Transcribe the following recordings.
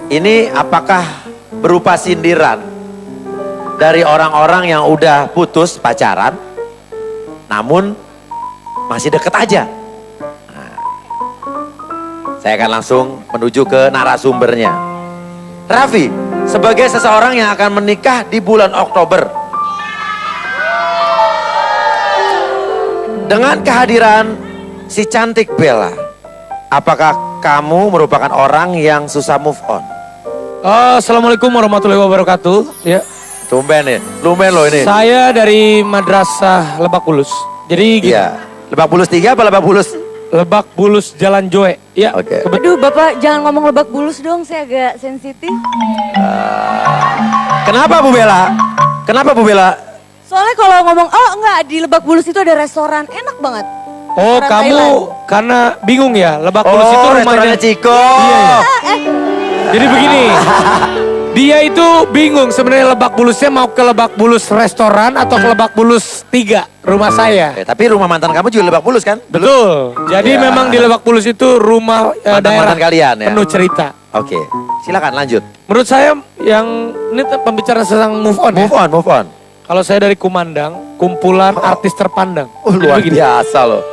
Ini apakah berupa sindiran dari orang-orang yang udah putus pacaran, namun masih deket aja? Nah, saya akan langsung menuju ke narasumbernya. Raffi, sebagai seseorang yang akan menikah di bulan Oktober, dengan kehadiran si cantik Bella, apakah kamu merupakan orang yang susah move on? Assalamualaikum warahmatullahi wabarakatuh. Ya. Tumben nih, lumayan loh ini. Saya dari Madrasah Lebak Bulus. Jadi gini, Iya. Lebak Bulus 3 apa Lebak Bulus? Lebak Bulus Jalan Joe. Ya. Oke. Aduh Bapak jangan ngomong Lebak Bulus dong, saya agak sensitif. Kenapa Bu Bella? Kenapa Bu Bella? Soalnya kalau ngomong, oh enggak, di Lebak Bulus itu ada restoran, enak banget. Oh, Restoran kamu Thailand. karena bingung ya, Lebak Bulus itu rumahnya restorannya Ciko. Iya. Jadi begini. Dia itu bingung sebenarnya Lebak Bulusnya mau ke Lebak Bulus restoran atau ke Lebak Bulus 3 rumah saya. Tapi rumah mantan kamu juga Lebak Bulus kan? Betul. Jadi Ya. memang di Lebak Bulus itu rumah daerah Mantan-mantan kalian ya? penuh cerita. Oke, silakan lanjut. Menurut saya yang ini pembicaraan tentang move on ya. Move on. Kalau saya dari Kumandang, kumpulan artis terpandang. Luar Jadi begini. biasa loh.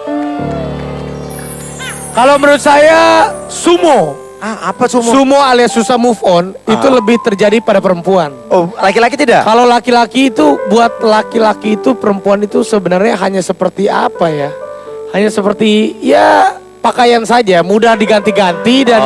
Kalau menurut saya sumo. Apa sumo? Sumo alias susah move on itu lebih terjadi pada perempuan. Oh, laki-laki tidak? Kalau laki-laki itu buat laki-laki itu perempuan itu sebenarnya hanya seperti apa ya? Hanya seperti ya pakaian saja, mudah diganti-ganti dan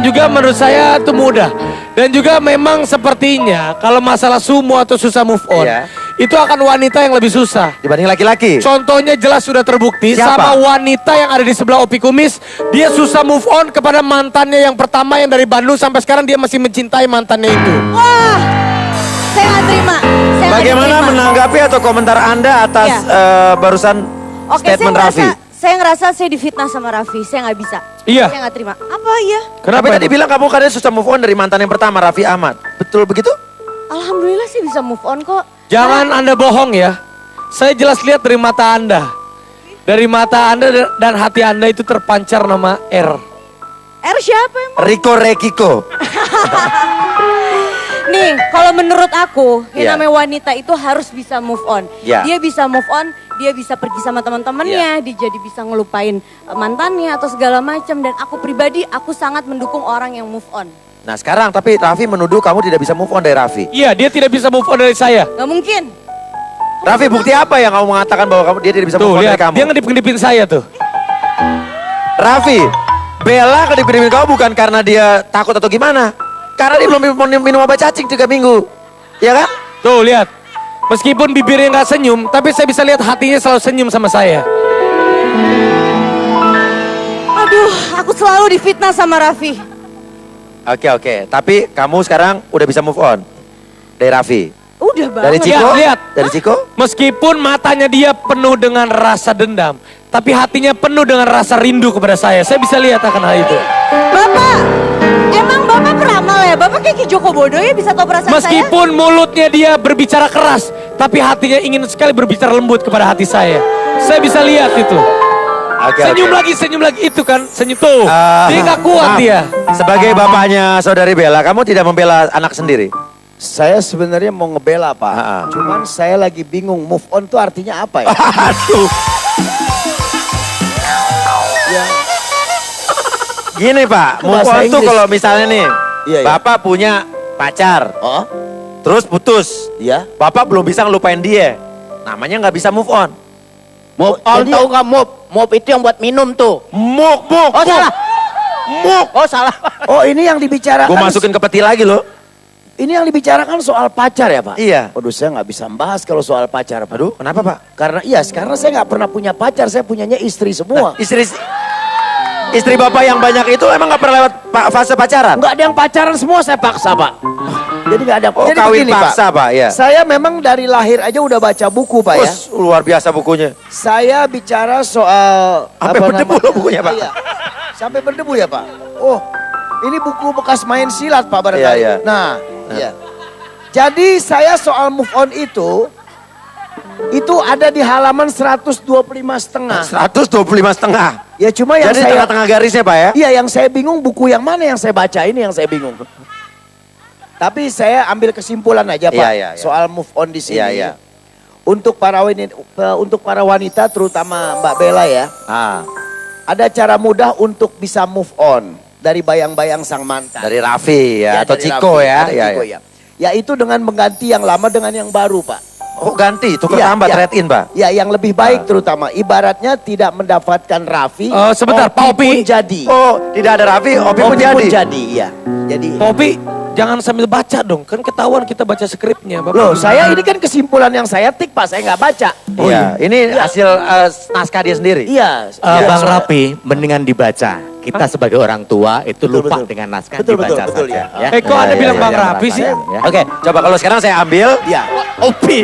juga menurut saya itu mudah. Dan juga memang sepertinya kalau masalah sumo atau susah move on, Iya. itu akan wanita yang lebih susah. Dibanding laki-laki? Contohnya jelas sudah terbukti. Siapa? Sama wanita yang ada di sebelah Opi Kumis. Dia susah move on kepada mantannya yang pertama yang dari Bandung. Sampai sekarang dia masih mencintai mantannya itu. Wah, saya nggak terima. Saya nggak Bagaimana terima. menanggapi atau komentar Anda atas barusan Oke, statement Raffi? saya ngerasa saya difitnah sama Raffi, saya nggak bisa. Iya. Saya nggak terima. Apa iya? Tapi tadi bilang kamu katanya susah move on dari mantan yang pertama, Raffi Ahmad. Betul begitu? Alhamdulillah sih bisa move on kok. Jangan Anda bohong ya. Saya jelas lihat dari mata Anda. Dari mata Anda dan hati Anda itu terpancar nama R. R siapa emang? Riko Rekiko. Nih, kalau menurut aku, Iya. yang namanya wanita itu harus bisa move on. Iya. Dia bisa move on, dia bisa pergi sama teman-temannya, dia jadi bisa ngelupain mantannya atau segala macam. Dan aku pribadi, aku sangat mendukung orang yang move on. Nah sekarang tapi Raffi menuduh kamu tidak bisa move on dari Raffi. Iya, dia tidak bisa move on dari saya. Gak mungkin. Raffi, bukti apa yang kamu mengatakan bahwa dia tidak bisa move Tuh, on dari lihat. kamu? Dia ngedip-ngedipin saya tuh. Raffi, Bella kedip-kedipin kamu bukan karena dia takut atau gimana. Karena dia belum minum obat cacing 3 minggu. Ya kan? Tuh, lihat. Meskipun bibirnya nggak senyum, tapi saya bisa lihat hatinya selalu senyum sama saya. Aduh, aku selalu difitnah sama Raffi. Oke. Tapi kamu sekarang udah bisa move on dari Raffi. Udah Dari banget. Ciko? Lihat. Dari Ciko? Meskipun matanya dia penuh dengan rasa dendam, tapi hatinya penuh dengan rasa rindu kepada saya. Saya bisa lihat akan hal itu. Bapak, emang Bapak peramal ya? Bapak kayak Ki Joko Bodo ya bisa tahu perasaan saya? Meskipun mulutnya dia berbicara keras, tapi hatinya ingin sekali berbicara lembut kepada hati saya. Saya bisa lihat itu. Senyum lagi itu kan, senyum tuh. Dia nggak kuat Maaf. dia. Sebagai bapaknya saudari Bella, kamu tidak membela anak sendiri? Saya sebenarnya mau ngebela Pak, cuman saya lagi bingung move on tuh artinya apa ya? Aduh. Gini Pak, Itu move bahasa on tuh Inggris. kalau misalnya nih, Iya, iya. Bapak punya pacar, Oh, terus putus, iya. Bapak belum bisa ngelupain dia, namanya nggak bisa move on. Move On jadi- tahu nggak mop? Mop itu yang buat minum tuh. Muk. Oh salah. Muk. Oh salah. Oh ini yang dibicarakan. Gue masukin ke peti lagi loh. Ini yang dibicarakan soal pacar ya Pak? Iya. Waduh saya nggak bisa membahas kalau soal pacar Pak. Aduh, kenapa Pak? Karena karena saya nggak pernah punya pacar, saya punyanya istri semua. Istri Bapak yang banyak itu emang nggak pernah lewat fase pacaran? Nggak ada yang pacaran semua saya paksa Pak. Jadi nggak ada. Oh, Jadi kawin begini, paksa Pak, ya. Saya memang dari lahir aja udah baca buku Pak ya. Us, luar biasa bukunya. Saya bicara soal Sampai berdebu loh bukunya, Pak. Iya. Sampai berdebu ya Pak. Oh, ini buku bekas main silat Pak barangkali. Iya, iya. Nah, iya. Jadi saya soal move on itu ada di halaman 125,5. 125,5. Ya cuma yang Jadi saya tengah-tengah garisnya Pak ya? Iya, yang saya bingung buku yang mana yang saya baca, ini yang saya bingung. Tapi saya ambil kesimpulan aja Pak, Iya. soal move on di sini. Iya. Untuk para wanita terutama Mbak Bella ya, ada cara mudah untuk bisa move on dari bayang-bayang sang mantan. Dari Raffi ya, atau dari Ciko Raffi, ya. atau Iya, Ciko, iya. ya. Yaitu dengan mengganti yang lama dengan yang baru Pak. Oh ganti, tukar Iya, tambah, iya. trade in Pak. Ya, yang lebih baik terutama. Ibaratnya tidak mendapatkan Raffi. Sebentar, Pak Opi. pun jadi. Oh tidak ada Raffi, Opi pun jadi. Iya. Jadi. Popi, jangan sambil baca dong. Kan ketahuan kita baca skripnya. Bapak. Loh, saya ini kan kesimpulan yang saya tik Pak, saya nggak baca. Iya, ini hasil naskah dia sendiri. Iya. Bang Rapi, mendingan dibaca. Kita sebagai orang tua itu Betul, lupa betul. dengan naskah Betul, dibaca betul, saja. ya. Ya. Kok Anda Iya, bilang iya, Bang iya, Rapi sih? Ya. Oke, coba kalau sekarang saya ambil. Iya. Opi.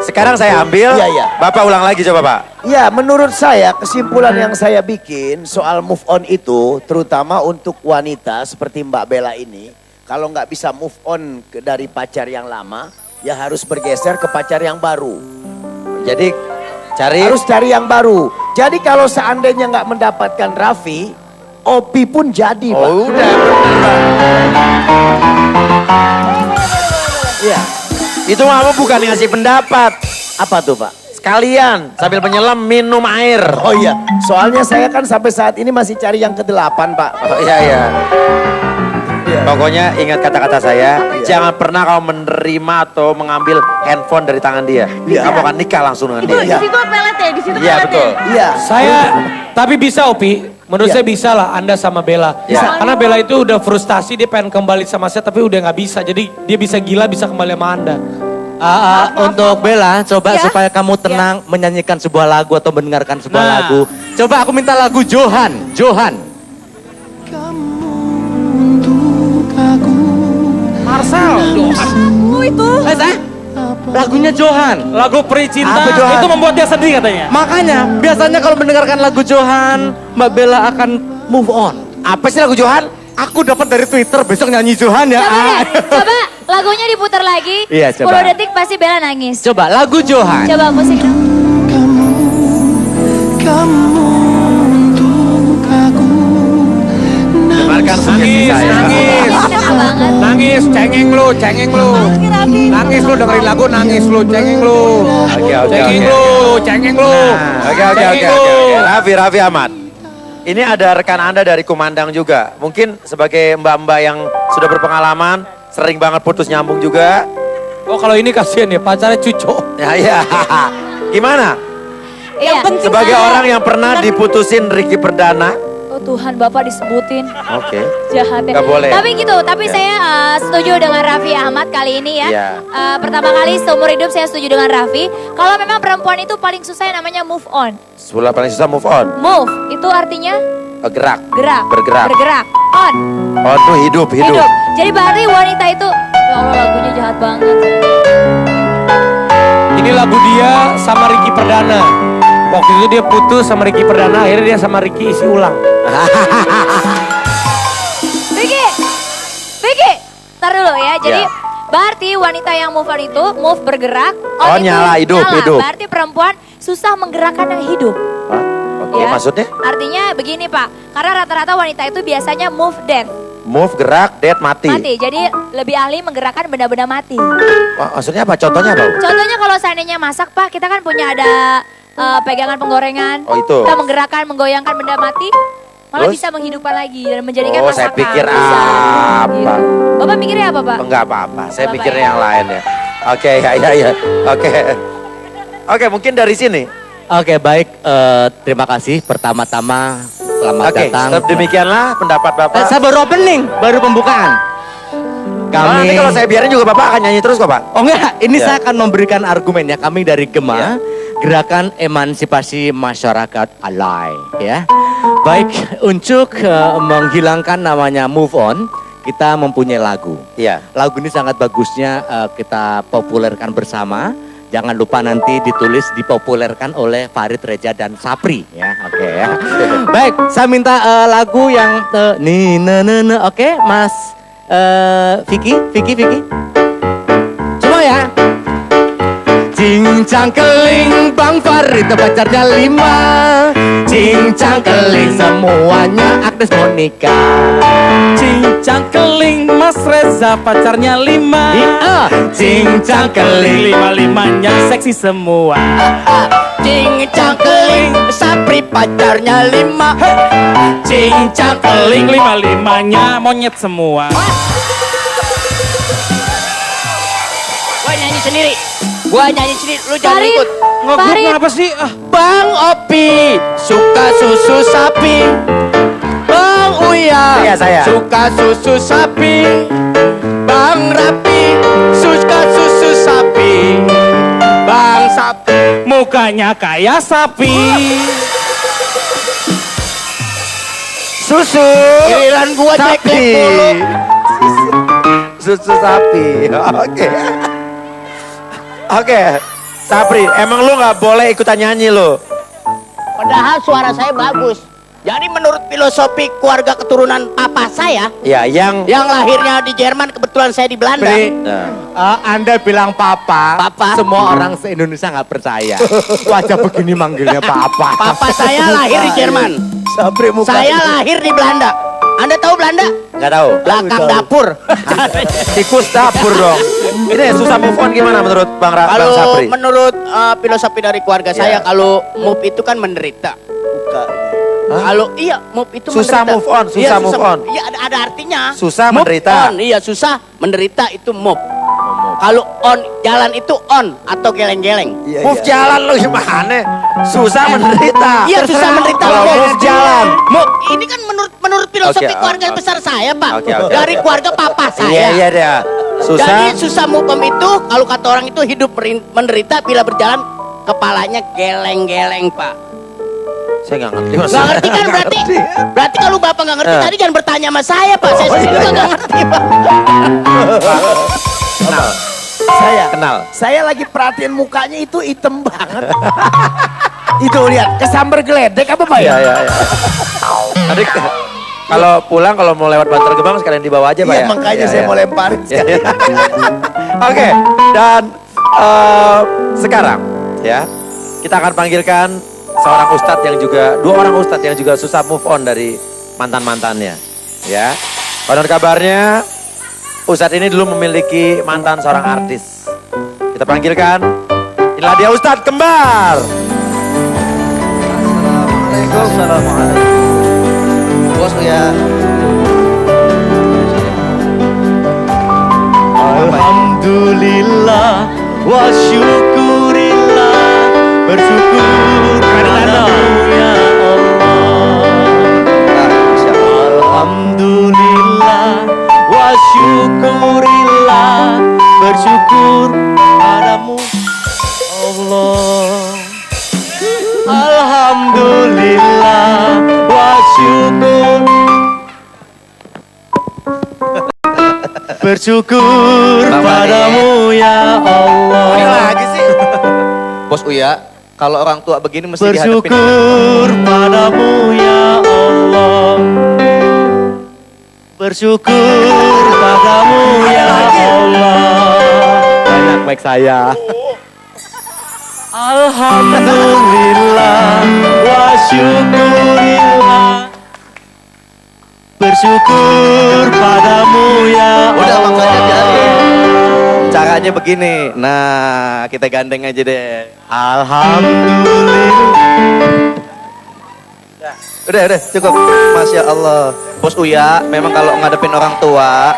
Sekarang saya ambil. Iya, iya. Bapak ulang lagi coba Pak. Ya, menurut saya kesimpulan yang saya bikin soal move on itu, terutama untuk wanita seperti Mbak Bella ini, kalau nggak bisa move on dari pacar yang lama, ya harus bergeser ke pacar yang baru. Jadi cari. Harus cari yang baru. Jadi kalau seandainya nggak mendapatkan Raffi, Opi pun jadi, Pak. Oh udah bener Pak. Iya. Itu mah bukan ngasih pendapat. Apa tuh, Pak? Sekalian sambil menyelam minum air. Oh iya, soalnya saya kan sampai saat ini masih cari yang ke-8, Pak. Oh, iya. Iya. Pokoknya ingat kata-kata saya, jangan pernah kau menerima atau mengambil handphone dari tangan dia. Iya. Kamu akan nikah langsung dengan Itu dia. di situ pelet ya, di situ Iya pelet betul. ya. Iya. Saya, tapi bisa Opi. Menurut Iya. saya bisa lah Anda sama Bella. Bisa. Karena Bella itu udah frustasi, dia pengen kembali sama saya tapi udah nggak bisa. Jadi dia bisa gila, bisa kembali sama Anda. Untuk Bella, coba Ya. supaya kamu tenang menyanyikan sebuah lagu atau mendengarkan sebuah Nah. lagu. Coba aku minta lagu Johan. Marcel, Oh itu. Lagunya Johan. lagu Peri Cinta, Apa, Johan? itu membuat dia sedih katanya. Makanya biasanya kalau mendengarkan lagu Johan, Mbak Bella akan move on. Apa sih lagu Johan? Aku dapat dari Twitter, besok nyanyi Johan ya. Coba deh, coba lagunya diputar lagi. Iya, 10 coba. detik pasti Bella nangis. Coba lagu Johan. Coba musik dong. Dengarkan Nangis, nangis. Enak banget. Nangis, cengeng lu, cengeng lu. Nangis lu dengerin lagu, nangis lu, cengeng lu. Oke. Cengeng lu, cengeng lu. Oke. Cengeng lu. Raffi Ahmad. Ini ada rekan Anda dari Kumandang juga. Mungkin sebagai mbak-mbak yang sudah berpengalaman, sering banget putus nyambung juga. Oh kalau ini kasihan ya, pacarnya cucok. Ya. Gimana? Iya. Sebagai orang yang pernah diputusin Ricky Perdana. Oh Tuhan, Bapak disebutin. Oke. Jahat ya. Nggak boleh. Tapi gitu, tapi saya setuju dengan Raffi Ahmad kali ini ya. Iya. Pertama kali seumur hidup saya setuju dengan Raffi. Kalau memang perempuan itu paling susah yang namanya move on. Sebelah paling susah move on. Move, itu artinya Gerak. gerak. Bergerak. Bergerak. On. On tuh hidup. Jadi berarti wanita itu, ya Allah lagunya jahat banget. Ini lagu dia sama Ricky Perdana. Waktu itu dia putus sama Ricky Perdana, akhirnya dia sama Ricky isi ulang. Vicky, tar dulu ya. Jadi Ya. berarti wanita yang move on itu move bergerak. Oh, itu nyala, hidup. Berarti perempuan susah menggerakkan yang hidup. Hah? Oke, Ya. maksudnya? Artinya begini Pak, karena rata-rata wanita itu biasanya move death, Move, gerak, dead, mati. Jadi lebih ahli menggerakkan benda-benda mati. Maksudnya apa? Contohnya apa? Contohnya kalau seandainya masak Pak, kita kan punya ada pegangan penggorengan. Oh, itu. Kita menggerakkan, menggoyangkan benda mati, malah Terus? bisa menghidupkan lagi dan menjadikan Oh, masakan. saya pikir Bisa. apa? Gitu. Bapak mikirnya apa Pak? Enggak apa-apa, saya Bapak pikirnya ya. yang lain ya. Oke, ya. Oke, mungkin dari sini. Oke, baik. Terima kasih. Pertama-tama selamat Oke, datang. demikianlah pendapat Bapak. Saya baru opening, baru pembukaan. Nanti kalau saya biarin juga Bapak akan nyanyi terus kok Pak. Oh enggak, ini Ya. saya akan memberikan argumennya. Kami dari Gema, Ya. Gerakan Emansipasi Masyarakat Alay, ya. Baik, untuk menghilangkan namanya move on, kita mempunyai lagu. Iya. Lagu ini sangat bagusnya kita populerkan bersama. Jangan lupa nanti ditulis dipopulerkan oleh Farid Reja dan Sapri, ya. Oke ya. Baik, saya minta lagu yang oke, Mas Vicky. Coba ya. Cincang keling Bang Farid pacarnya 5. Cincang keling semuanya Agnes Monica. Cincang keling Mas Reza pacarnya 5. Cincang keling Lima-limanya seksi semua. Cincang keling Sapri pacarnya 5. Cincang keling lima-limanya monyet semua. Gua nyanyi sendiri, lu jangan Farid, ikut. Ngegrup kenapa sih? Bang Opi suka susu sapi. Bang Uya Iya, saya. suka susu sapi. Bang Rapi suka susu sapi. Bang Sapi Mukanya kayak sapi. Susu. giliran gua Sapi. ceklek mulu. Susu sapi. Oke. Oke. Sapri, emang lu nggak boleh ikutan nyanyi lu? Padahal suara saya bagus. Jadi menurut filosofi keluarga keturunan papa saya Ya, yang lahirnya di Jerman, kebetulan saya di Belanda. Pri, Nah. Anda bilang papa, Papa. semua orang se-Indonesia nggak percaya. Wajah begini manggilnya papa. Papa saya lahir di Jerman. Sapri muka. Saya lahir di Belanda. Anda tahu Belanda? nggak tahu. Belakang dapur. Tikus dapur dong. Ini susah move on gimana menurut Bang Kalau Sapri? menurut filosofi dari keluarga saya, kalau move itu kan menderita. Kalau iya move itu Susah menderita. move on, susah move on. Iya ada artinya. Susah Move menderita. on, iya susah menderita itu move. Kalau on jalan itu on atau geleng-geleng. Move jalan lu gimana? Susah menderita. Iya susah menderita. Kalau move jalan. Move ini kan menurut filosofi Oke, keluarga oke. besar saya, Pak. Oke, oke, Dari oke. keluarga papa saya. Iya iya dia. Susah. Jadi susah move on itu kalau kata orang itu hidup menderita bila berjalan kepalanya geleng-geleng, Pak. Saya nggak ngerti. Gak ngerti kan berarti? Berarti kalau Bapak nggak ngerti tadi jangan bertanya sama saya, Pak. Saya sendiri juga nggak ngerti, Pak. Kenal. Saya Kenal. Saya lagi perhatiin mukanya itu hitam banget. Itu lihat kesambar geledek apa Pak Iya ya? iya iya. Tadi kalau pulang kalau mau lewat Bantar Gebang sekalian dibawa aja Pak Iya ya. makanya Iya, saya iya. mau lemparin. Iya, iya. Oke, dan sekarang ya kita akan panggilkan seorang ustadz yang juga, dua orang ustadz yang juga susah move on dari mantan-mantannya. Ya, konon kabarnya ustadz ini dulu memiliki mantan seorang artis. Kita panggilkan, inilah dia Ustadz Kembar. Assalamualaikum. Bos ya. Alhamdulillah wa syukurillah, bersyukur padamu ya Allah. Alhamdulillah wa syukurillah, bersyukur padamu Allah. Alhamdulillah wa syukur, bersyukur padamu ya Allah. Lagi sih. Bos Uya, kalau orang tua begini mesti Bersyukur padamu ya Allah. Bersyukur padamu ya Allah. banyak baik saya. Alhamdulillah wa syukurillah. Bersyukur padamu ya Allah. Caranya begini. Nah, kita gandeng aja deh. Alhamdulillah. Udah, cukup. Masya Allah. Bos Uya, memang kalau ngadepin orang tua,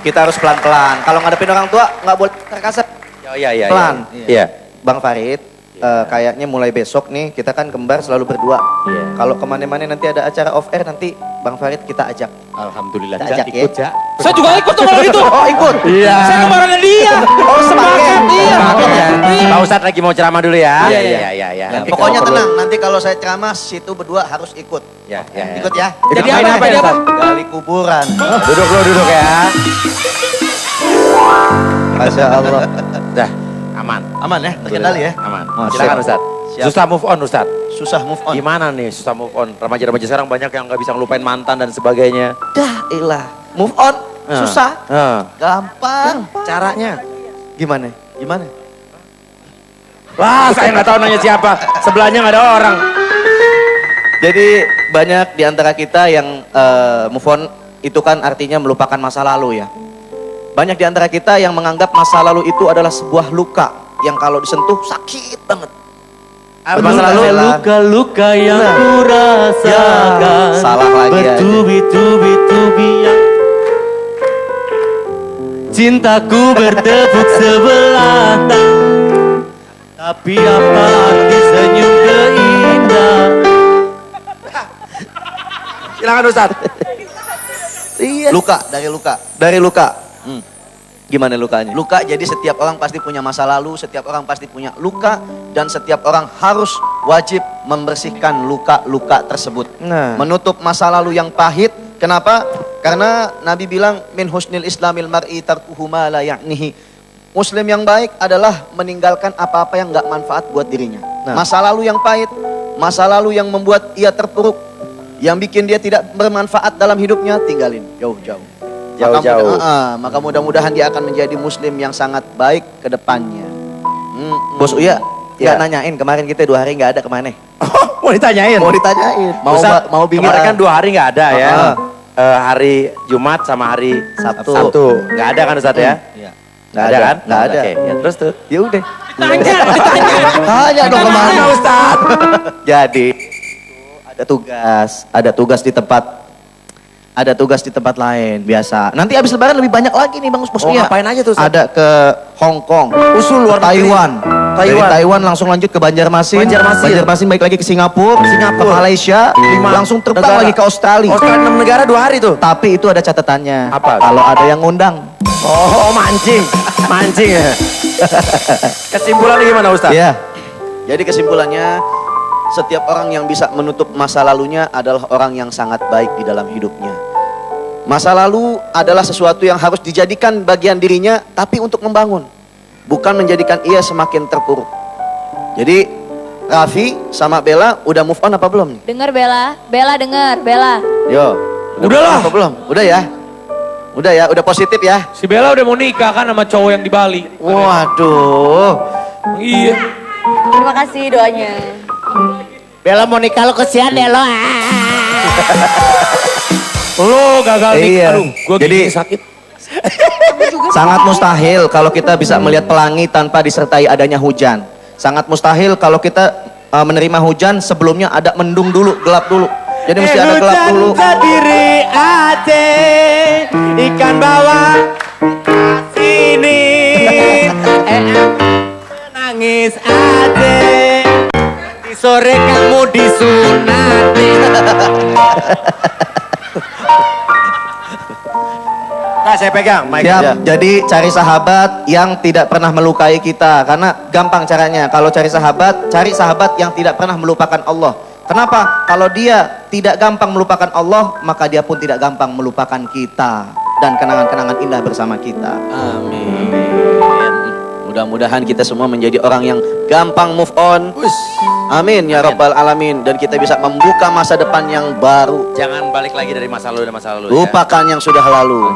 kita harus pelan-pelan. Kalau ngadepin orang tua, nggak boleh terkasar. Oh iya iya. Pelan. Iya. Bang Farid, kayaknya mulai besok nih kita kan kembar selalu berdua. Kalau kemana-mana nanti ada acara off air nanti Bang Farid kita ajak. Alhamdulillah, Kita ajak ikut ya. Ja. Saya juga ikut tuh kalau itu. Oh ikut? Iya. Saya kemarin dia. Oh semangat iya. Pak Ustadz lagi mau ceramah dulu ya. Iya, iya. Ya, Nanti pokoknya kalau perlu- tenang, nanti kalau saya ceramah situ berdua harus ikut. Ya, ya. Ikut ya. Jadi apa, jadi apa? Gali kuburan. Duduk duduk ya. Masya Allah. Dah, aman. Aman ya, terkendali ya. Aman. Oh, Silakan siap. Ustadz. Siap. Susah move on Ustadz. Susah move on. Gimana nih susah move on? Remaja-remaja sekarang banyak yang nggak bisa ngelupain mantan dan sebagainya. Dah ilah. Move on, susah. Gampang. Caranya? Gimana? Gimana? Wah, saya nggak tahu nanya siapa. Sebelahnya nggak ada orang. Jadi banyak di antara kita yang move on itu kan artinya melupakan masa lalu ya. Banyak di antara kita yang menganggap masa lalu itu adalah sebuah luka yang kalau disentuh sakit banget. Masa lalu Luka-luka yang ku rasakan, Salah lagi aja. bertubi-tubi yang cintaku bertepuk sebelah tangan. Tapi apa arti senyum keindah? Silakan Ustaz. Luka, dari luka. Dari luka. Gimana lukanya? Luka, jadi setiap orang pasti punya masa lalu, setiap orang pasti punya luka, dan setiap orang harus wajib membersihkan luka-luka tersebut. Nah. Menutup masa lalu yang pahit. Kenapa? Karena Nabi bilang, min husnil islamil mar'i tarkuhu ma la ya'nihi. Muslim yang baik adalah meninggalkan apa-apa yang gak manfaat buat dirinya. Nah. Masa lalu yang pahit, masa lalu yang membuat ia terpuruk, yang bikin dia tidak bermanfaat dalam hidupnya, tinggalin jauh-jauh. Jauh-jauh. Maka mudah-mudahan dia akan menjadi muslim yang sangat baik ke depannya. Bos Uya, Ya. nggak nanyain kemarin kita 2 hari nggak ada kemana? Mau ditanyain? Mau ditanyain. Ustaz, Mau bingung. kemarin kan 2 hari nggak ada ya. Ah. Hari Jumat sama hari Sabtu. Nggak ada kan Ustaz ya? Iya. Nggak ada kan? Nggak ada. Oke, ya terus tuh. Ya udah. Tanya dong kemana, Ustaz? Jadi ada tugas di tempat lain biasa. Nanti habis lebaran lebih banyak lagi nih Bang Bos Oh, Uya. ngapain aja tuh, Ustaz? Ada ke Hong Kong, Usul luar negeri. Taiwan. Dari Taiwan langsung lanjut ke Banjarmasin. Banjarmasin balik lagi ke Singapura, ke Malaysia, langsung terbang negara. lagi ke Australia. Australia 6 negara 2 hari tuh. Tapi itu ada catatannya. Apa? Kalau ada yang ngundang. Oh, mancing. Mancing ya. Kesimpulannya gimana Ustaz? Ya. Jadi kesimpulannya, setiap orang yang bisa menutup masa lalunya adalah orang yang sangat baik di dalam hidupnya. Masa lalu adalah sesuatu yang harus dijadikan bagian dirinya, tapi untuk membangun. Bukan menjadikan ia semakin terpuruk. Jadi, Raffi sama Bella udah move on apa belum nih? Dengar Bella, Bella denger, Bella. Yo. Udahlah. Apa belum? Udah ya? Udah ya, udah positif ya? Si Bella udah mau nikah kan sama cowok yang di Bali. Waduh. Iya. Terima kasih doanya. Bella mau nikah lo kesian ya lo. Lo gagal nikah. Iya. Aduh, gue Jadi, gigi sakit. sangat mustahil kalau kita bisa melihat pelangi tanpa disertai adanya hujan. Sangat mustahil kalau kita menerima hujan sebelumnya ada mendung dulu, gelap dulu. Jadi mesti ada gelap dulu. Diri aja, ikan bawah sini, nangis aja. Di sore kamu disunati. Nah, saya pegang mic Siap. aja. Jadi cari sahabat yang tidak pernah melukai kita. Karena gampang caranya. Kalau cari sahabat yang tidak pernah melupakan Allah. Kenapa? Kalau dia tidak gampang melupakan Allah, maka dia pun tidak gampang melupakan kita. Dan kenangan-kenangan indah bersama kita. Amin. Mudah-mudahan kita semua menjadi orang yang gampang move on. Amin ya rabbal alamin. Dan kita bisa membuka masa depan yang baru. Jangan balik lagi dari masa lalu dan masa lalu. Lupakan yang sudah lalu.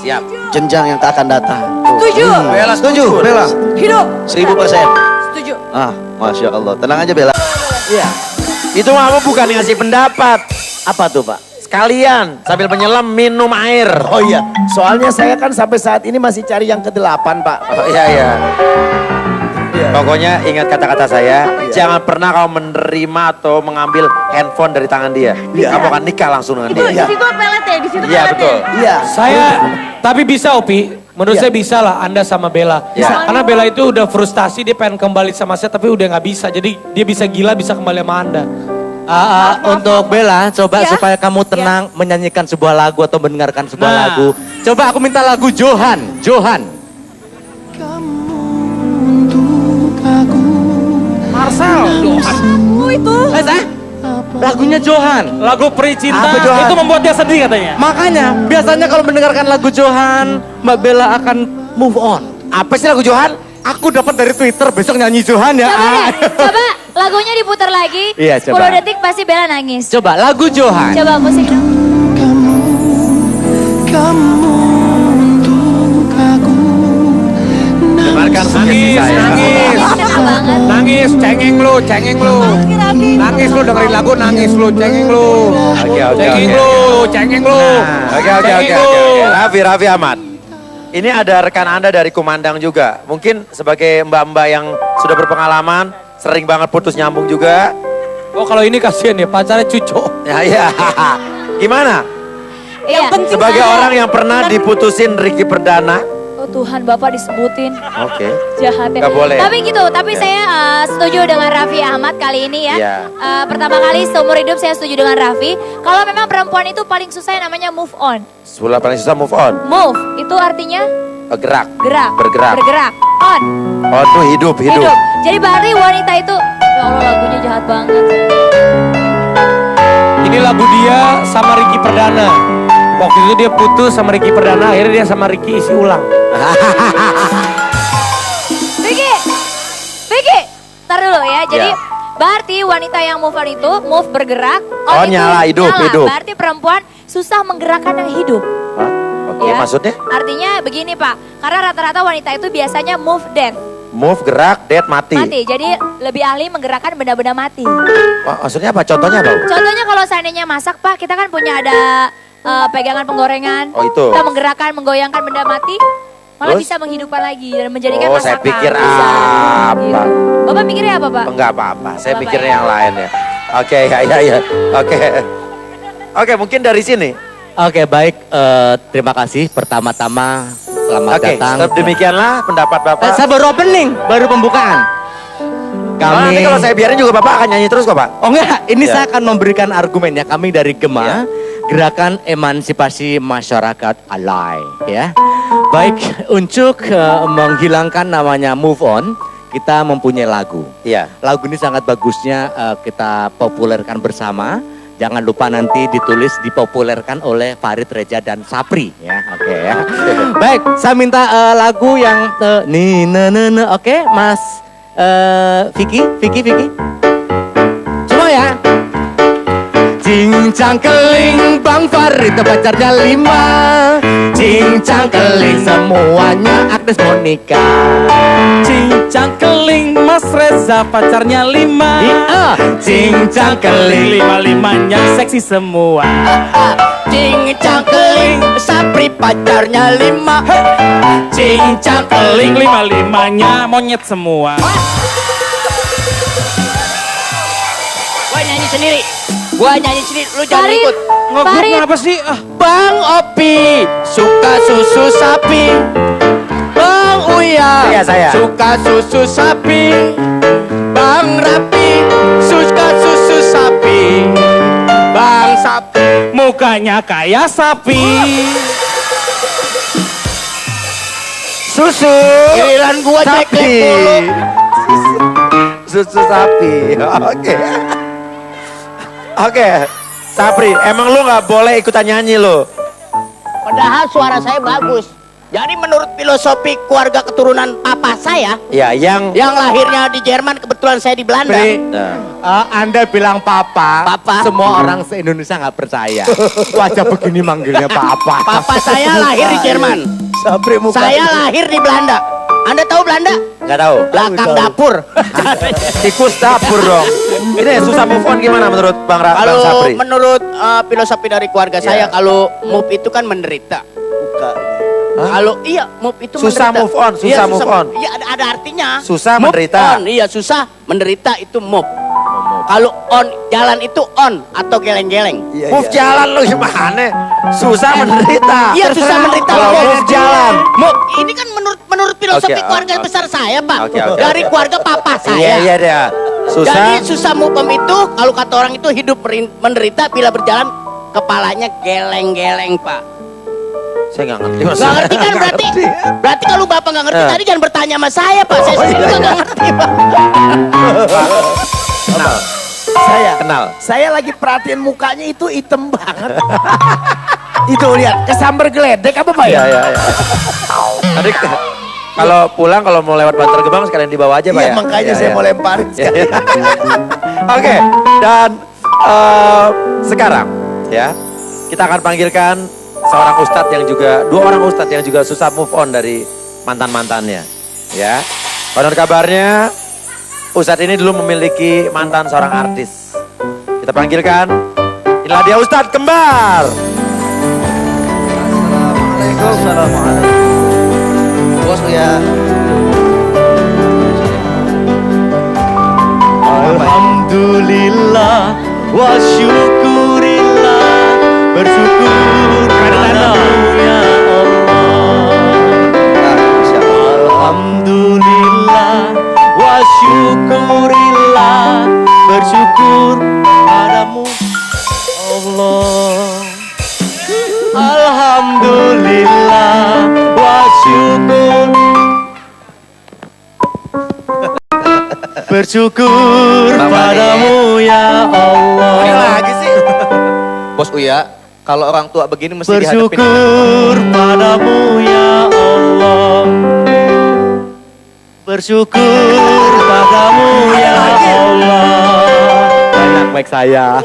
Ya. Siap. Jenjang yang tak akan datang. Setuju. Bella Setuju, Bella? Hidup. 1000%. Setuju. Ah, Masya Allah. Tenang aja Bella. Iya. Itu mah bukan ngasih pendapat. Apa tuh Pak? Sekalian sambil menyelam minum air. Oh iya, soalnya saya kan sampai saat ini masih cari yang ke-8 Pak. Oh, iya iya. Pokoknya ingat kata-kata saya, jangan pernah kau menerima atau mengambil handphone dari tangan dia. Kamu akan nikah langsung dengan Itu dia. di situ pelet ya, di situ Iya pelet betul. ya. Iya. Saya, tapi bisa Opi. Menurut saya bisa lah Anda sama Bella. Bisa. Karena Bella itu udah frustasi, dia pengen kembali sama saya tapi udah nggak bisa. Jadi dia bisa gila, bisa kembali sama Anda. Untuk Bella, coba Ya. supaya kamu tenang menyanyikan sebuah lagu atau mendengarkan sebuah Nah. lagu. Coba aku minta lagu Johan. Johan. Marcel, Oh itu. Lagunya Johan. lagu Peri Cinta Apa, Johan? itu membuat dia sedih katanya. Makanya biasanya kalau mendengarkan lagu Johan, Mbak Bella akan move on. Apa sih lagu Johan? Aku dapat dari Twitter, besok nyanyi Johan ya. Coba deh, coba lagunya diputar lagi. Iya, 10 coba. detik pasti Bella nangis. Coba lagu Johan. Coba musik dong. Dengarkan Nangis, nangis, Kena banget. nangis, cengeng. cengeng lu. Nangis lu dengerin lagu, nangis lu, cengeng lu. Cengeng lu. Oke. Raffi Ahmad. Ini ada rekan Anda dari Kumandang juga. Mungkin sebagai mbak-mbak yang sudah berpengalaman, sering banget putus nyambung juga. Oh kalau ini kasihan ya, pacarnya cucok. Ya. Gimana? Iya. Sebagai orang yang pernah diputusin Ricky Perdana. Oh Tuhan, Bapak disebutin. Oke. Jahat ya. Gak boleh. Tapi gitu, tapi saya setuju dengan Raffi Ahmad kali ini ya. Iya. Pertama kali seumur hidup saya setuju dengan Raffi. Kalau memang perempuan itu paling susah yang namanya move on. Sebelah paling susah move on. Move, itu artinya Gerak. gerak. Bergerak. Bergerak. On. On tuh hidup. Jadi berarti wanita itu, ya Allah lagunya jahat banget. Ini lagu dia sama Ricky Perdana. Waktu itu dia putus sama Ricky Perdana, akhirnya dia sama Ricky isi ulang. Vicky, tar dulu ya. Jadi Ya. berarti wanita yang move on itu move bergerak. Oh, itu nyala, hidup. Berarti perempuan susah menggerakkan yang hidup. Hah? Oke, Ya. maksudnya? Artinya begini Pak, karena rata-rata wanita itu biasanya move death, Move, gerak, dead, mati. jadi lebih ahli menggerakkan benda-benda mati. Maksudnya apa? Contohnya apa? Contohnya kalau seandainya masak Pak, kita kan punya ada pegangan penggorengan. Oh, itu. Kita menggerakkan, menggoyangkan benda mati, malah Terus? bisa menghidupkan lagi dan menjadikan Oh, masakan. saya pikir Bisa. apa? Gitu. Bapak mikirnya apa Pak? Enggak apa-apa, saya Bapak pikirnya ya. yang lain ya. Oke, ya. Oke, mungkin dari sini. Oke, baik. Terima kasih. Pertama-tama selamat Oke, datang. demikianlah pendapat Bapak. Saya baru opening, baru pembukaan. Nanti kalau saya biarin juga Bapak akan nyanyi terus kok Pak. Oh enggak, ini Ya. saya akan memberikan argumennya. Kami dari Gema, Ya. Gerakan Emansipasi Masyarakat Alay, ya. Baik, untuk menghilangkan namanya move on, kita mempunyai lagu. Iya. Lagu ini sangat bagusnya kita populerkan bersama. Jangan lupa nanti ditulis dipopulerkan oleh Farid Reja dan Sapri, ya. Oke ya. Baik, saya minta lagu yang oke, Mas Vicky. Semua ya. Cincang keling Bang Farid pacarnya 5. Cincang keling semuanya Agnes Monica. Cincang keling Mas Reza pacarnya 5. Cincang keling 5-5-nya seksi semua. Cincang keling Sapri pacarnya 5. Cincang keling 5-5-nya monyet semua. Gua nyanyi sendiri, lu jangan Farid, ikut. Farid. Kenapa sih? Bang Opi suka susu sapi. Bang Uya Iya, saya. suka susu sapi. Bang Rapi suka susu sapi. Bang Sapi Mukanya kayak sapi. Susu. giliran gua Sapi. ceklek mulu. Susu sapi. Oke. Sapri, emang lu nggak boleh ikutan nyanyi lu? Padahal suara saya bagus. Jadi menurut filosofi keluarga keturunan papa saya Ya, yang lahirnya di Jerman, kebetulan saya di Belanda. Pri, Nah. Anda bilang papa, Papa. semua orang se-Indonesia nggak percaya. Wajah begini manggilnya papa. Papa saya lahir di Jerman. Sapri muka. Saya lahir di Belanda. Anda tahu Belanda? nggak tahu. Belakang dapur. Tikus dapur dong. Ini susah move on gimana menurut Bang Kalau Sapri? menurut filosofi dari keluarga saya, Ya. kalau move itu kan menderita. Kalau iya move itu Susah menderita. move on, susah move on. Iya ada artinya. Susah Move menderita. on, iya susah menderita itu move. Kalau on jalan itu on atau geleng-geleng. Move jalan lu gimana? Susah menderita. Iya susah menderita. Kalau move jalan. Move ini kan menurut filosofi Oke, keluarga oke. besar saya Pak. Oke, oke, Dari oke. keluarga papa Iya saya. iya dia. Susah. Jadi susah move on itu kalau kata orang itu hidup menderita bila berjalan kepalanya geleng-geleng Pak. Saya nggak ngerti. Gak ngerti kan berarti? Berarti kalau bapak nggak ngerti Eh. tadi jangan bertanya sama saya Pak. Saya sendiri juga nggak ngerti Pak. Kenal. Saya Kenal. Saya lagi perhatiin mukanya itu hitam banget. Itu lihat kesambar geledek apa Pak Iya ya? iya iya. Tadi kalau pulang kalau mau lewat Bantar Gebang sekalian dibawa aja Pak Iya ya. makanya Iya, saya iya. mau lemparin sekali. Oke, dan sekarang ya kita akan panggilkan seorang ustadz yang juga, dua orang ustadz yang juga susah move on dari mantan-mantannya. Ya, konon kabarnya Ustadz ini dulu memiliki mantan seorang artis. Kita panggilkan, inilah dia Ustadz Kembar. Assalamualaikum. Bos ya. Alhamdulillah wa syukurillah, bersyukur padamu ya Allah. Alhamdulillah wa syukurillah, bersyukur padamu Allah. Alhamdulillah wa syukur, bersyukur padamu ya Allah. Ini lagi sih. Bos Uya, kalau orang tua begini mesti dihadapin. Bersyukur padamu ya Allah. Bersyukur padamu ya Allah. Banyak baik saya.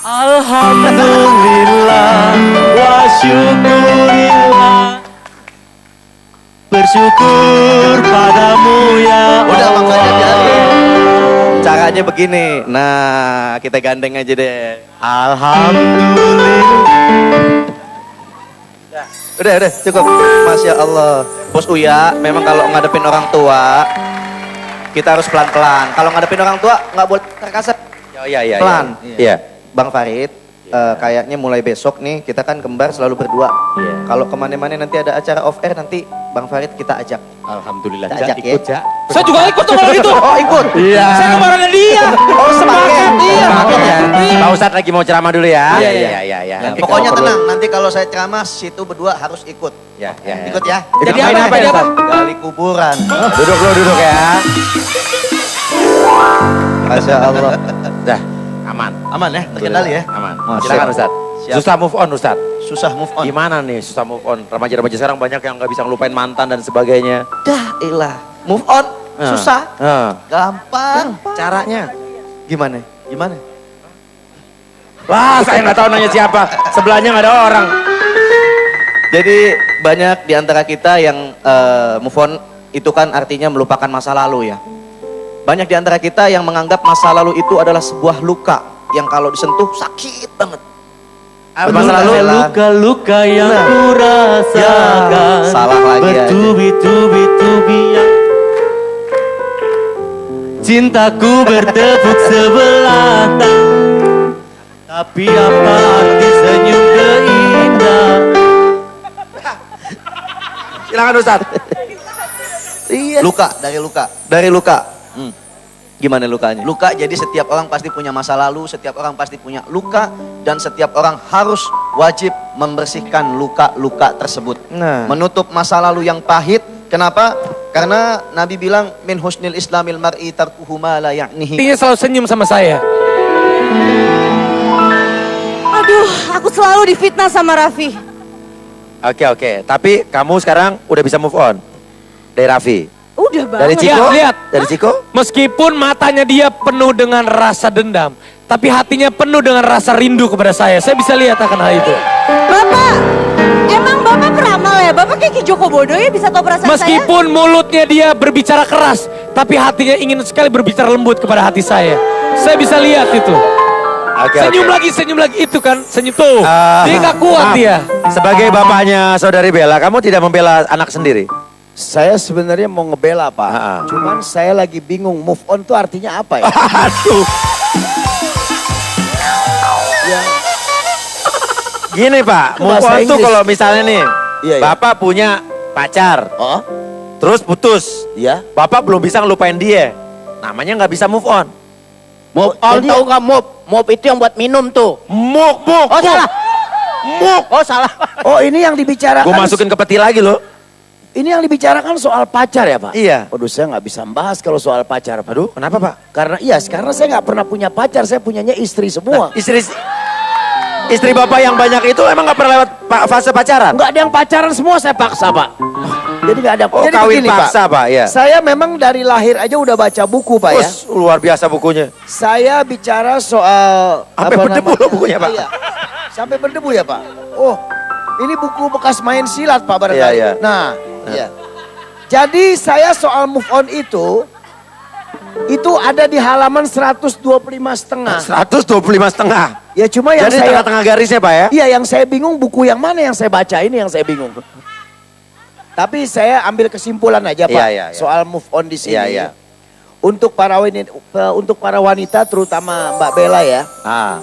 Alhamdulillah wa syukurillah, bersyukur padamu ya Udah, Allah. makanya jadi. Caranya begini, nah kita gandeng aja deh. Alhamdulillah. Udah, cukup. Masya Allah. Bos Uya, memang kalau ngadepin orang tua, kita harus pelan-pelan. Kalau ngadepin orang tua, nggak boleh terkasar. Iya. Pelan. Iya. Bang Farid, kayaknya mulai besok nih, kita kan kembar selalu berdua. Kalau kemana-mana nanti ada acara off air, nanti Bang Farid kita ajak. Alhamdulillah, Kita ajak ikut ya. Ja. Saya juga ikut tuh kalau itu. Oh ikut? Iya. Saya kemarinnya dia. Oh sepaket. Iya. Pak Ustadz lagi mau ceramah dulu ya. Iya. Nanti Pokoknya kalau perlu- tenang, nanti kalau saya ceramah, situ berdua harus ikut. Ya. Ikut ya. Jadi apa? Jadi apa? Gali kuburan. Duduk ya. Masya Allah. Dah, aman. Aman ya, terkendali ya. Aman. Oh, Silakan siap. Ustadz. Siap. Susah move on Ustadz. Susah move on. Gimana nih susah move on? Remaja-remaja sekarang banyak yang nggak bisa ngelupain mantan dan sebagainya. Dah ilah. Move on, susah. Gampang. Caranya? Gimana? Wah, saya nggak tahu nanya siapa. Sebelahnya nggak ada orang. Jadi banyak di antara kita yang move on itu kan artinya melupakan masa lalu ya. Banyak di antara kita yang menganggap masa lalu itu adalah sebuah luka yang kalau disentuh sakit banget. Masa lalu Luka-luka yang ku rasakan, Salah lagi aja. bertubi-tubi yang cintaku bertepuk sebelah tangan. Tapi apa arti senyum keindah? Silakan Ustadz. Iya. Dari luka. Gimana lukanya? Luka, jadi setiap orang pasti punya masa lalu, setiap orang pasti punya luka, dan setiap orang harus wajib membersihkan luka-luka tersebut. Nah. Menutup masa lalu yang pahit. Kenapa? Karena Nabi bilang, min husnil islamil mar'i tarkuhu ma la ya'nihi. Intinya selalu senyum sama saya. Aduh, aku selalu difitnah sama Raffi. Oke. Tapi kamu sekarang udah bisa move on dari Raffi. Udah Dari banget. Ciko? Lihat. Dari Ciko? Meskipun matanya dia penuh dengan rasa dendam, tapi hatinya penuh dengan rasa rindu kepada saya. Saya bisa lihat akan hal itu. Bapak, emang Bapak peramal ya? Bapak kayak Ki Joko Bodo ya bisa tahu perasaan saya? Meskipun mulutnya dia berbicara keras, tapi hatinya ingin sekali berbicara lembut kepada hati saya. Saya bisa lihat itu. Senyum lagi itu kan, senyum tuh. Dia gak kuat maaf. dia. Sebagai bapaknya saudari Bella, kamu tidak membela anak sendiri? Saya sebenarnya mau ngebela Pak. Cuman saya lagi bingung move on tuh artinya apa ya? Aduh. Gini Pak, Itu move bahasa on tuh Inggris. kalau misalnya nih, Iya. Bapak punya pacar, Oh, terus putus. iya. Bapak belum bisa ngelupain dia. Namanya nggak bisa move on. Move on Jadi- tahu nggak move? Move itu yang buat minum tuh. Move. Oh salah. Oh salah. Oh, ini yang dibicarakan. Gue masukin ke peti lagi loh. Ini yang dibicarakan soal pacar ya Pak? Iya. Waduh, saya nggak bisa membahas kalau soal pacar Pak. Aduh, kenapa Pak? Karena saya nggak pernah punya pacar, saya punyanya istri semua. Istri Bapak yang banyak itu emang nggak pernah lewat fase pacaran? Nggak ada yang pacaran, semua saya paksa Pak. Jadi nggak ada. Oh, Jadi kawin begini, paksa Pak, ya. Saya memang dari lahir aja udah baca buku Pak ya. Us, luar biasa bukunya. Saya bicara soal Sampai berdebu namanya? loh bukunya, Pak. Iya. Sampai berdebu ya Pak. Oh, ini buku bekas main silat Pak barangkali. Iya. Nah, iya. Jadi saya soal move on itu Itu ada di halaman 125,5. 125,5. Ya cuma yang Jadi saya tengah-tengah garisnya Pak ya? Iya, yang saya bingung buku yang mana yang saya baca ini yang saya bingung. Tapi saya ambil kesimpulan aja Pak Iya, iya, iya. soal move on di sini. Iya, iya. Untuk para wanita terutama Mbak Bella ya, Ah,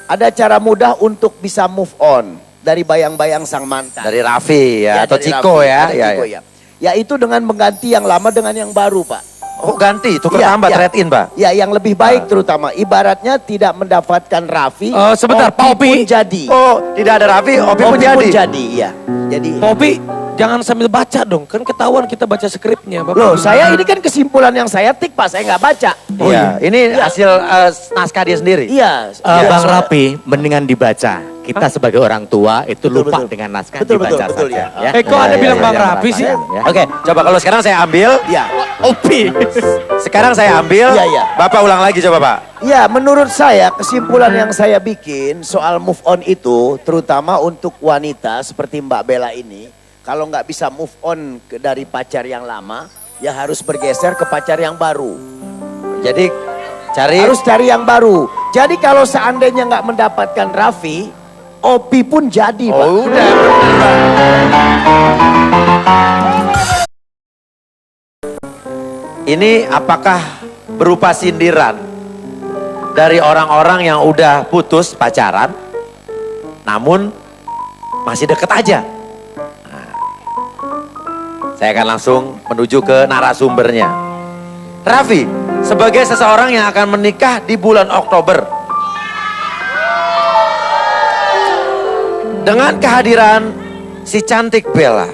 ada cara mudah untuk bisa move on dari bayang-bayang sang mantan. dari Raffi ya, atau dari Ciko Raffi, ya. dari Ya, Ciko, ya. ya. Yaitu dengan mengganti yang lama dengan yang baru Pak. Oh ganti, tukar Iya, tambah iya. trade in Pak. Ya yang lebih baik terutama. Ibaratnya tidak mendapatkan Raffi. Sebentar, Pak Opi. pun jadi. Oh tidak ada Raffi, Opi pun jadi. Iya. Jadi. Popi, jangan sambil baca dong. Kan ketahuan kita baca skripnya. Bapak. Loh saya ini kan kesimpulan yang saya tik Pak. Saya nggak baca. Iya, ini hasil naskah dia sendiri. Iya. Bang Rapi, mendingan dibaca. Kita sebagai orang tua itu Betul, lupa betul. dengan naskah Betul, dibaca betul, saja. ya. Ya. Kok Anda bilang Bang Rapi sih? Ya. Oke, coba kalau sekarang saya ambil. Iya. Opi. Sekarang saya ambil. Iya, iya. Bapak ulang lagi coba Pak. Ya menurut saya kesimpulan yang saya bikin soal move on itu terutama untuk wanita seperti Mbak Bella ini. Kalau nggak bisa move on dari pacar yang lama ya harus bergeser ke pacar yang baru. Jadi cari. Harus cari yang baru. Jadi kalau seandainya nggak mendapatkan Raffi, Opi pun jadi Pak. Oh udah bener Pak. Ini apakah berupa sindiran dari orang-orang yang udah putus pacaran, namun masih deket aja? Nah, saya akan langsung menuju ke narasumbernya. Raffi, sebagai seseorang yang akan menikah di bulan Oktober, dengan kehadiran si cantik Bella,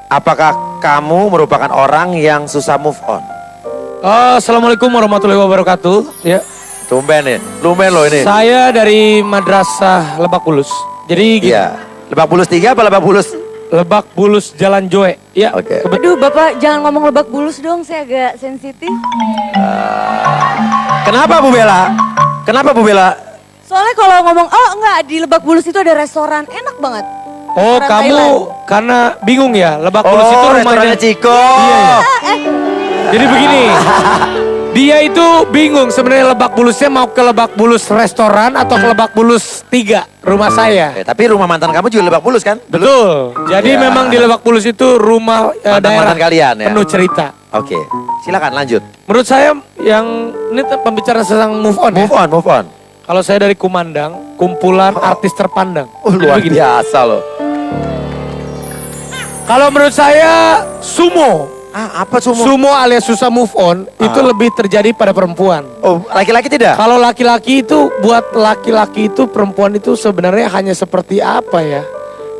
apakah kamu merupakan orang yang susah move on? Assalamualaikum warahmatullahi wabarakatuh. Ya, Tumben ya, lumayan loh ini. saya dari Madrasah Lebak Bulus. Jadi gini, Iya, Lebak Bulus 3 apa Lebak Bulus? Lebak Bulus Jalan Joe. Ya, Oke. Aduh Bapak jangan ngomong Lebak Bulus dong, saya agak sensitif. Kenapa Bu Bella? Kenapa Bu Bella? Soalnya kalau ngomong, oh enggak di Lebak Bulus itu ada restoran, enak banget. Oh, Restoran kamu Thailand. karena bingung ya, Lebak Bulus itu Oh, rumahnya. restorannya Ciko. Iya, iya. Jadi begini, dia itu bingung sebenarnya Lebak Bulusnya mau ke Lebak Bulus restoran atau ke Lebak Bulus 3, rumah saya. Tapi rumah mantan kamu juga Lebak Bulus kan? Betul. Jadi Ya. memang di Lebak Bulus itu rumah daerah Mantan-mantan kalian ya? penuh cerita. Oke, silakan lanjut. Menurut saya yang ini pembicaraan tentang move on ya. Move on, move on. Kalau saya dari Kumandang, kumpulan artis terpandang. Jadi Luar begini, biasa loh. kalau menurut saya sumo. Apa sumo? Sumo alias susah move on itu lebih terjadi pada perempuan. Oh, laki-laki tidak? Kalau laki-laki itu buat laki-laki itu perempuan itu sebenarnya hanya seperti apa ya?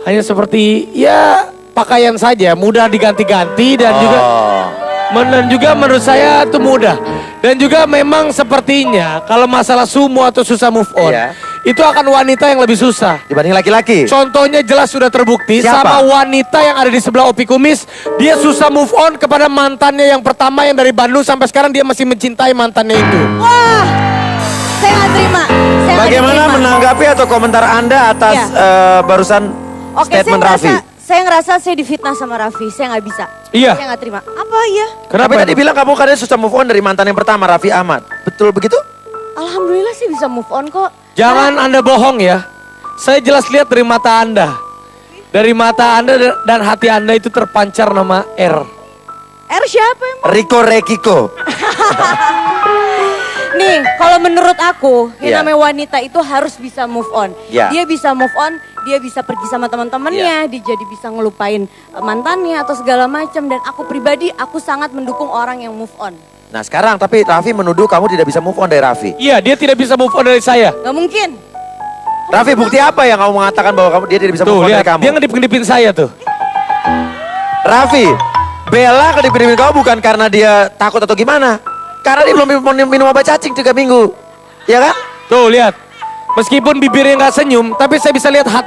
Hanya seperti ya pakaian saja, mudah diganti-ganti dan juga menurut saya itu mudah. Dan juga memang sepertinya kalau masalah sumo atau susah move on, Iya. itu akan wanita yang lebih susah. Dibanding laki-laki? Contohnya jelas sudah terbukti Siapa? sama wanita yang ada di sebelah Opi Kumis. Dia susah move on kepada mantannya yang pertama yang dari Bandung sampai sekarang dia masih mencintai mantannya itu. Wah, saya nggak terima. Saya nggak Bagaimana diterima. menanggapi atau komentar Anda atas barusan Oke, statement Raffi? saya ngerasa saya difitnah sama Raffi, saya nggak bisa. Iya. Saya nggak terima. Apa iya? Kenapa Tapi tadi itu? bilang kamu kadang susah move on dari mantan yang pertama, Raffi Ahmad. Betul begitu? Alhamdulillah sih bisa move on kok. Jangan Anda bohong ya. Saya jelas lihat dari mata Anda. Dari mata Anda dan hati Anda itu terpancar nama R. R siapa emang? Riko Rekiko. Nih, kalau menurut aku, Iya. yang namanya wanita itu harus bisa move on. Iya. Dia bisa move on, dia bisa pergi sama teman-temannya, dia jadi bisa ngelupain mantannya atau segala macam. Dan aku pribadi, aku sangat mendukung orang yang move on. Nah sekarang tapi Raffi menuduh kamu tidak bisa move on dari Raffi. Iya, dia tidak bisa move on dari saya. Gak mungkin. Raffi, bukti apa yang kamu mengatakan bahwa dia tidak bisa Tuh, move on lihat. dari kamu? Dia ngedip-ngedipin saya tuh. Raffi, Bella kedip-kedipin kamu bukan karena dia takut atau gimana? Karena dia belum minum obat cacing 3 minggu. Ya kan? Tuh, lihat. Meskipun bibirnya nggak senyum, tapi saya bisa lihat hati.